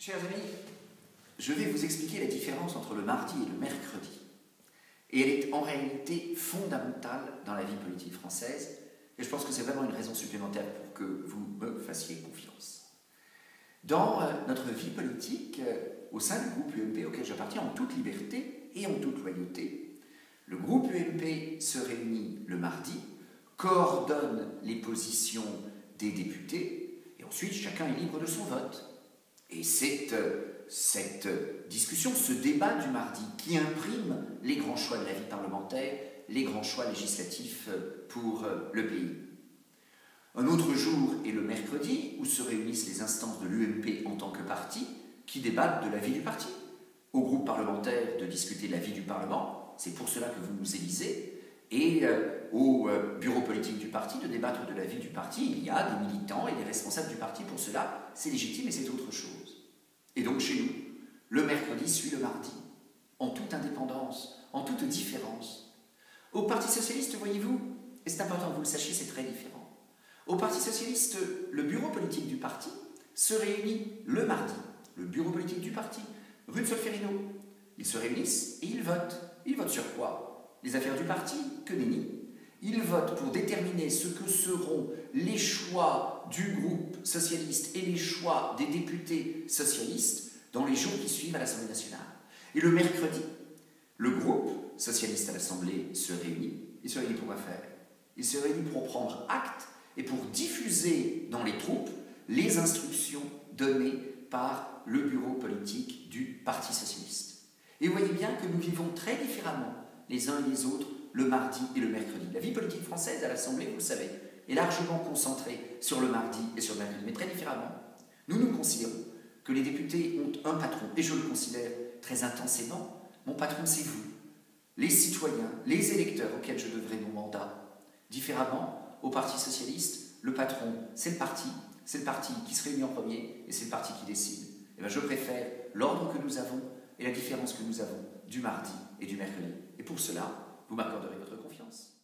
Chers amis, je vais vous expliquer la différence entre le mardi et le mercredi. Et elle est en réalité fondamentale dans la vie politique française. Et je pense que c'est vraiment une raison supplémentaire pour que vous me fassiez confiance. Dans notre vie politique, au sein du groupe UMP auquel j'appartiens en toute liberté et en toute loyauté, le groupe UMP se réunit le mardi, coordonne les positions des députés et ensuite chacun est libre de son vote. Et c'est cette discussion, ce débat du mardi qui imprime les grands choix de la vie parlementaire, les grands choix législatifs pour le pays. Un autre jour est le mercredi où se réunissent les instances de l'UMP en tant que parti qui débattent de la vie du parti. Au groupe parlementaire de discuter de la vie du Parlement, c'est pour cela que vous nous élisez, et au bureau politique du parti de débattre de la vie du parti. Il y a des militants et des responsables du parti pour cela, c'est légitime et c'est autre chose. Et donc chez nous, le mercredi suit le mardi, en toute indépendance, en toute différence. Au Parti socialiste, voyez-vous, et c'est important que vous le sachiez, c'est très différent. Au Parti socialiste, le bureau politique du parti se réunit le mardi, le bureau politique du parti, rue de Solferino. Ils se réunissent et ils votent. Ils votent sur quoi? Les affaires du parti? Que nenni. Ils votent pour déterminer ce que seront les choix du groupe socialiste et les choix des députés socialistes dans les jours qui suivent à l'Assemblée nationale. Et le mercredi, le groupe socialiste à l'Assemblée se réunit. Il se réunit pour quoi faire? Il se réunit pour prendre acte et pour diffuser dans les troupes les instructions données par le bureau politique du Parti socialiste. Et vous voyez bien que nous vivons très différemment les uns et les autres le mardi et le mercredi. La vie politique française à l'Assemblée, vous le savez, est largement concentrée sur le mardi et sur le mercredi, mais très différemment. Nous considérons que les députés ont un patron, et je le considère très intensément. Mon patron, c'est vous, les citoyens, les électeurs auxquels je devrai mon mandat. Différemment, au Parti socialiste, le patron, c'est le parti qui se réunit en premier, et c'est le parti qui décide. Et bien, je préfère l'ordre que nous avons et la différence que nous avons du mardi et du mercredi. Et pour cela, vous m'accorderez votre confiance.